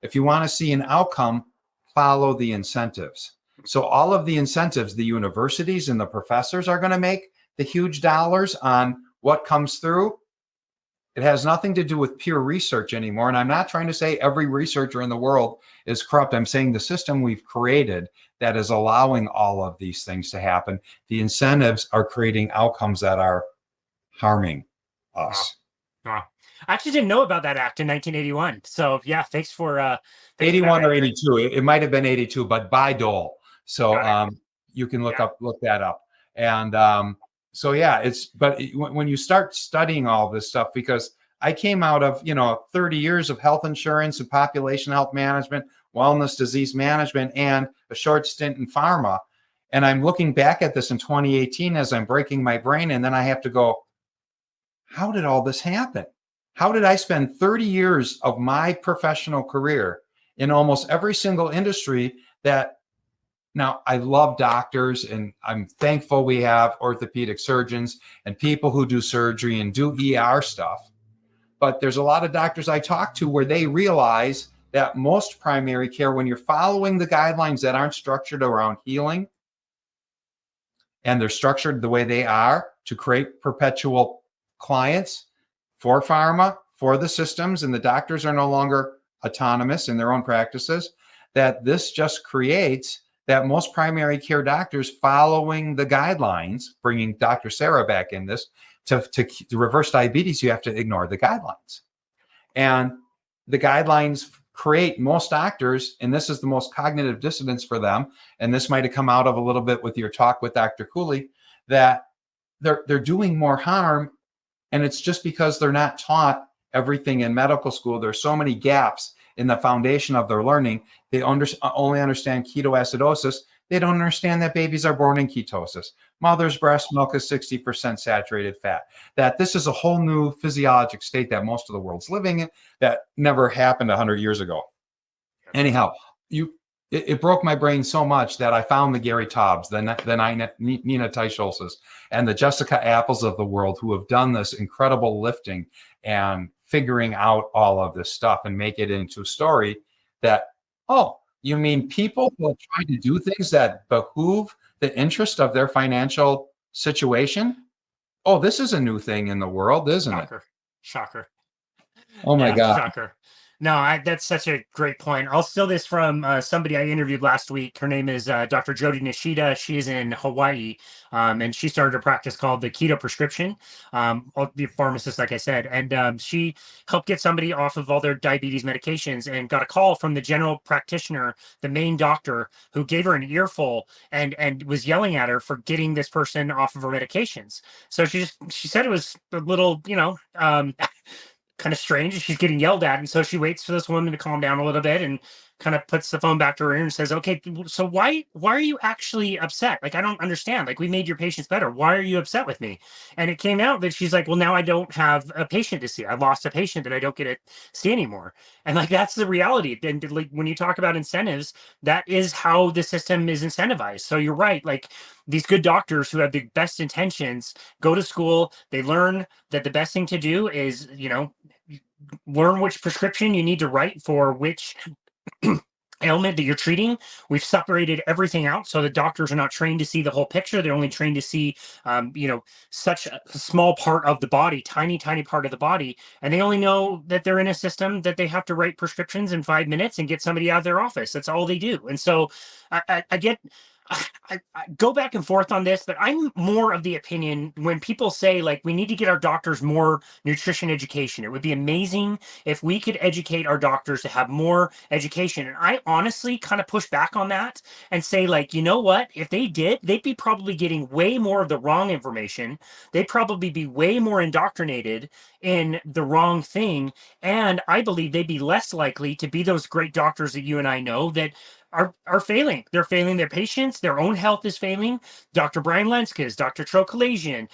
if you want to see an outcome, follow the incentives. So all of the incentives, the universities and the professors are going to make the huge dollars on what comes through. It has nothing to do with pure research anymore. And I'm not trying to say every researcher in the world is corrupt. I'm saying the system we've created that is allowing all of these things to happen, the incentives are creating outcomes that are harming us. Wow. I actually didn't know about that act in 1981. So yeah, thanks for 81 or 82. It might have been 82, but Bayh-Dole. So you can look that up. And so yeah, but when you start studying all this stuff, because I came out of 30 years of health insurance and population health management, wellness, disease management, and a short stint in pharma, and I'm looking back at this in 2018 as I'm breaking my brain, and then I have to go, how did all this happen? How did I spend 30 years of my professional career in almost every single industry that now I love doctors and I'm thankful we have orthopedic surgeons and people who do surgery and do ER stuff. But there's a lot of doctors I talk to where they realize that most primary care, when you're following the guidelines that aren't structured around healing, and they're structured the way they are to create perpetual clients for pharma, for the systems, and the doctors are no longer autonomous in their own practices, that this just creates that most primary care doctors following the guidelines, bringing Dr. Sarah back in this, to reverse diabetes, you have to ignore the guidelines. And the guidelines create most doctors, and this is the most cognitive dissonance for them, and this might have come out of a little bit with your talk with Dr. Cooley, that they're doing more harm, and it's just because they're not taught everything in medical school. There's so many gaps in the foundation of their learning. They only understand ketoacidosis. They don't understand that babies are born in ketosis. Mother's breast milk is 60% saturated fat. That this is a whole new physiologic state that most of the world's living in that never happened 100 years ago. Anyhow, it broke my brain so much that I found the Gary Taubes, the Nina Teicholz's, and the Jessica Apples of the world who have done this incredible lifting and figuring out all of this stuff and make it into a story that, oh, you mean people will try to do things that behoove the interest of their financial situation? Oh, this is a new thing in the world, isn't it? Shocker. Oh my God. Shocker. No, that's such a great point. I'll steal this from somebody I interviewed last week. Her name is Dr. Jody Nishida. She is in Hawaii, and she started a practice called the Keto Prescription. The pharmacist, like I said, and she helped get somebody off of all their diabetes medications, and got a call from the general practitioner, the main doctor, who gave her an earful and was yelling at her for getting this person off of her medications. So she said it was a little, kind of strange. She's getting yelled at, and so she waits for this woman to calm down a little bit and kind of puts the phone back to her ear and says, okay, so why are you actually upset? Like, I don't understand. Like, we made your patients better. Why are you upset with me? And it came out that she's like, well, now I don't have a patient to see. I lost a patient that I don't get to see anymore. And like, that's the reality. And like, when you talk about incentives, that is how the system is incentivized. So you're right. Like, these good doctors who have the best intentions go to school, they learn that the best thing to do is, learn which prescription you need to write for which ailment that you're treating. We've separated everything out so the doctors are not trained to see the whole picture. They're only trained to see, such a small part of the body, tiny part of the body. And they only know that they're in a system that they have to write prescriptions in 5 minutes and get somebody out of their office. That's all they do. And so I go back and forth on this, but I'm more of the opinion when people say, like, we need to get our doctors more nutrition education. It would be amazing if we could educate our doctors to have more education. And I honestly kind of push back on that and say, like, you know what? If they did, they'd be probably getting way more of the wrong information. They'd probably be way more indoctrinated in the wrong thing. And I believe they'd be less likely to be those great doctors that you and I know that are failing. They're failing their patients. Their own health is failing. Dr. Brian Lenskis, Dr. Tro Kalasian,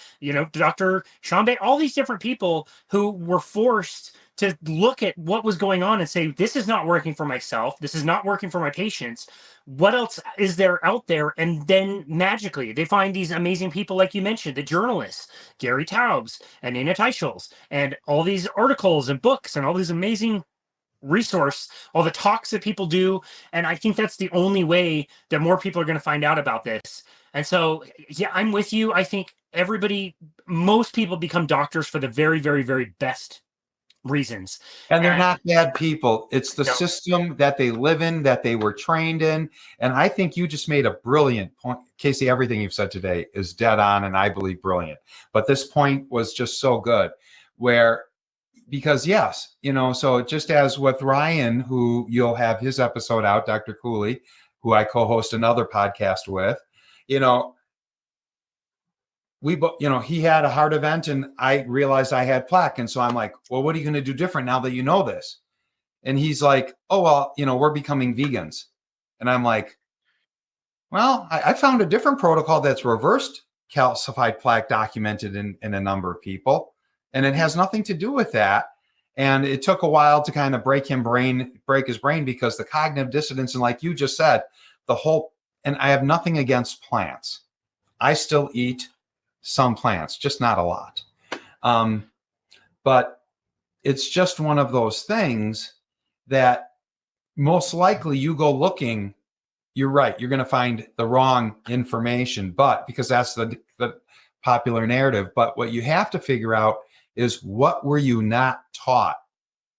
Dr. Sean Bay, all these different people who were forced to look at what was going on and say, this is not working for myself. This is not working for my patients. What else is there out there? And then magically they find these amazing people, like you mentioned, the journalists, Gary Taubes and Nina Teicholz, and all these articles and books and all these amazing resource, all the talks that people do. And I think that's the only way that more people are going to find out about this. And so, yeah, I'm with you. I think most people become doctors for the very, very, very best reasons. And they're not bad people. It's the system that they live in, that they were trained in. And I think you just made a brilliant point. Casey, everything you've said today is dead on, and I believe brilliant. But this point was just so good, because yes, so just as with Ryan, who you'll have his episode out, Dr. Cooley, who I co-host another podcast with, he had a heart event and I realized I had plaque. And so I'm like, well, what are you going to do different now that you know this? And he's like, oh, well, we're becoming vegans. And I'm like, well, I found a different protocol that's reversed calcified plaque documented in a number of people. And it has nothing to do with that. And it took a while to kind of break his brain because the cognitive dissonance, and like you just said, and I have nothing against plants. I still eat some plants, just not a lot. But it's just one of those things that most likely you go looking, you're right, you're going to find the wrong information, but because that's the popular narrative. But what you have to figure out is, what were you not taught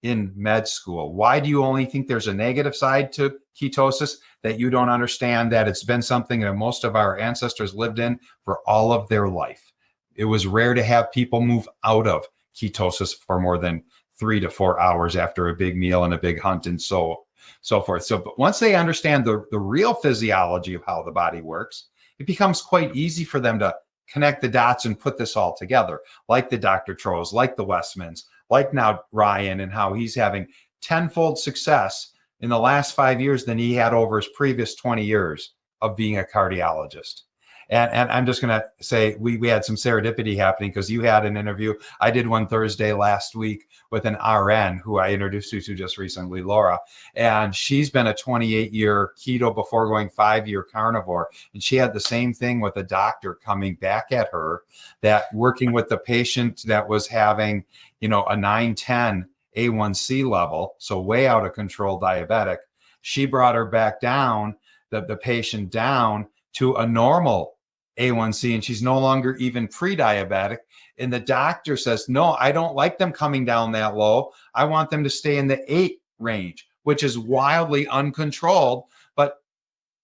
in med school? Why do you only think there's a negative side to ketosis, that you don't understand that it's been something that most of our ancestors lived in for all of their life? It was rare to have people move out of ketosis for more than 3 to 4 hours after a big meal and a big hunt and so forth. So but once they understand the real physiology of how the body works, it becomes quite easy for them to connect the dots and put this all together, like the Dr. Troes, like the Westmans, like now Ryan, and how he's having tenfold success in the last 5 years than he had over his previous 20 years of being a cardiologist. And I'm just going to say we had some serendipity happening because you had an interview. I did one Thursday last week with an RN who I introduced you to just recently, Laura. And she's been a 28-year keto before going 5-year carnivore. And she had the same thing with a doctor coming back at her, that working with the patient that was having, a 910 A1C level, so way out of control diabetic. She brought her back down, the patient down to a normal A1C, and she's no longer even pre-diabetic. And the doctor says, no, I don't like them coming down that low. I want them to stay in the 8 range, which is wildly uncontrolled. But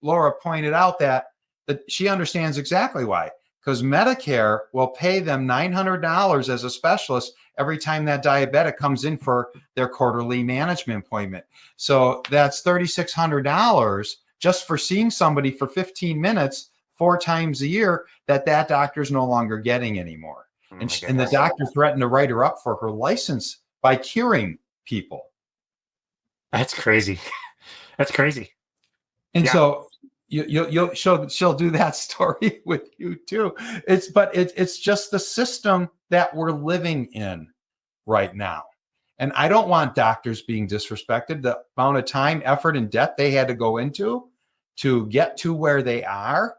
Laura pointed out that she understands exactly why, because Medicare will pay them $900 as a specialist every time that diabetic comes in for their quarterly management appointment. So that's $3,600 just for seeing somebody for 15 minutes 4 times a year that doctor's no longer getting anymore. And the doctor threatened to write her up for her license by curing people. That's crazy. That's crazy. And so she'll do that story with you too. It's just the system that we're living in right now. And I don't want doctors being disrespected. The amount of time, effort, and debt they had to go into to get to where they are.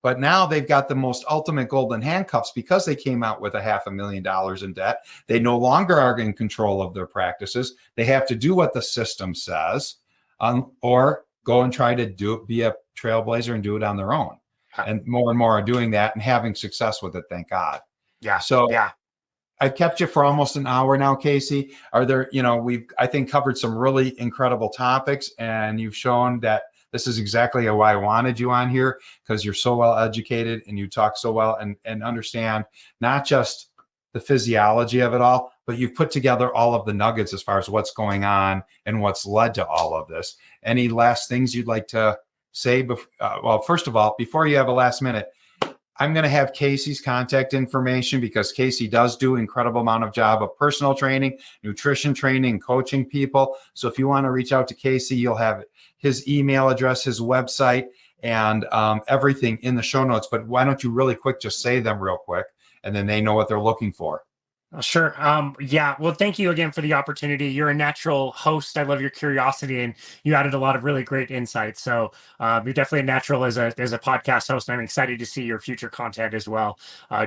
But now they've got the most ultimate golden handcuffs because they came out with $500,000 in debt. They no longer are in control of their practices. They have to do what the system says, or go and try to be a trailblazer and do it on their own. And more are doing that and having success with it. Thank God. Yeah. So I've kept you for almost an hour now, Casey. Are there, we've, I think, covered some really incredible topics, and you've shown that this is exactly why I wanted you on here, because you're so well educated and you talk so well and understand not just the physiology of it all, but you've put together all of the nuggets as far as what's going on and what's led to all of this. Any last things you'd like to say? Well, first of all, before you have a last minute, I'm going to have Casey's contact information, because Casey does do an incredible amount of job of personal training, nutrition training, coaching people. So if you want to reach out to Casey, you'll have his email address, his website, and everything in the show notes. But why don't you really quick just say them real quick, and then they know what they're looking for. Sure. Well, thank you again for the opportunity. You're a natural host. I love your curiosity, and you added a lot of really great insights. So you're definitely a natural as a podcast host. And I'm excited to see your future content as well.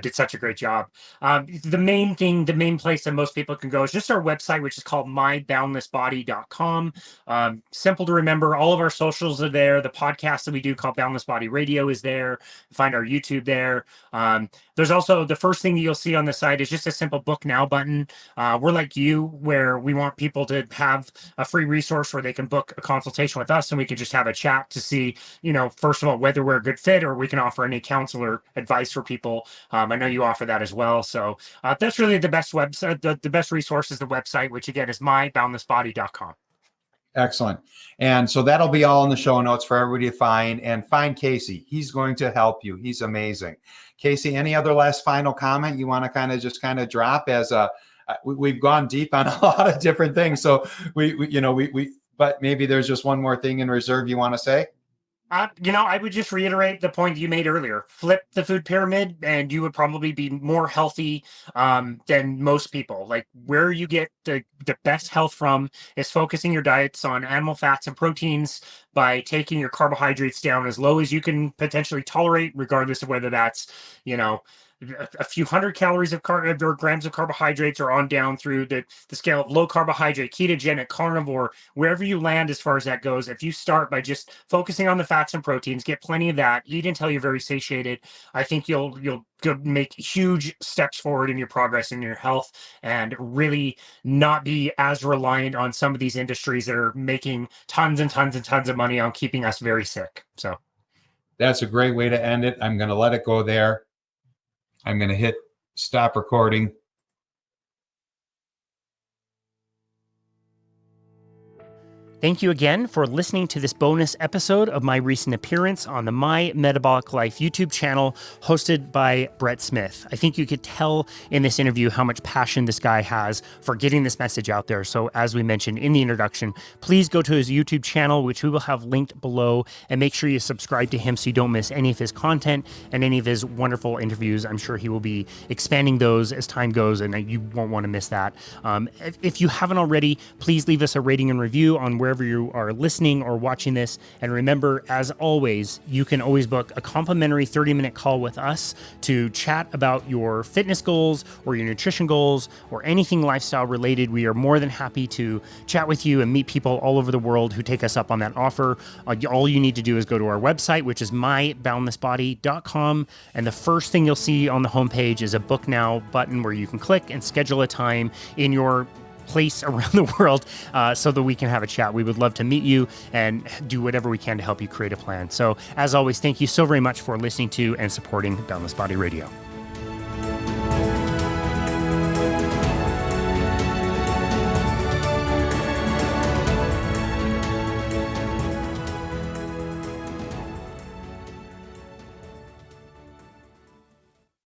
Did such a great job. The main place that most people can go is just our website, which is called myboundlessbody.com. Simple to remember. All of our socials are there. The podcast that we do called Boundless Body Radio is there. Find our YouTube there. There's also the first thing that you'll see on the site is just a simple book now button. We're like you, where we want people to have a free resource where they can book a consultation with us, and we can just have a chat to see, first of all, whether we're a good fit, or we can offer any counselor advice for people. I know you offer that as well. So that's really the best website. The best resource is the website, which again is myboundlessbody.com. Excellent. And so that'll be all in the show notes for everybody to find. And find Casey. He's going to help you. He's amazing. Casey, any other last final comment you want to kind of drop as we've gone deep on a lot of different things. So but maybe there's just one more thing in reserve you want to say? I would just reiterate the point you made earlier. Flip the food pyramid, and you would probably be more healthy than most people. Like, where you get the best health from is focusing your diets on animal fats and proteins by taking your carbohydrates down as low as you can potentially tolerate, regardless of whether that's, a few hundred calories of or grams of carbohydrates, or on down through the scale of low carbohydrate, ketogenic, carnivore, wherever you land as far as that goes. If you start by just focusing on the fats and proteins, get plenty of that, eat until you're very satiated, I think you'll make huge steps forward in your progress in your health, and really not be as reliant on some of these industries that are making tons and tons and tons of money on keeping us very sick. So that's a great way to end it. I'm going to let it go there. I'm going to hit stop recording. Thank you again for listening to this bonus episode of my recent appearance on the My Metabolic Life YouTube channel hosted by Brett Smith. I think you could tell in this interview how much passion this guy has for getting this message out there. So as we mentioned in the introduction, please go to his YouTube channel, which we will have linked below, and make sure you subscribe to him so you don't miss any of his content and any of his wonderful interviews. I'm sure he will be expanding those as time goes, and you won't want to miss that. If you haven't already, please leave us a rating and review on wherever you are listening or watching this. And remember, as always, you can always book a complimentary 30-minute call with us to chat about your fitness goals or your nutrition goals or anything lifestyle related. We are more than happy to chat with you and meet people all over the world who take us up on that offer. All you need to do is go to our website, which is myboundlessbody.com. And the first thing you'll see on the homepage is a book now button where you can click and schedule a time in your place around the world so that we can have a chat. We would love to meet you and do whatever we can to help you create a plan. So as always, thank you so very much for listening to and supporting Boundless Body Radio.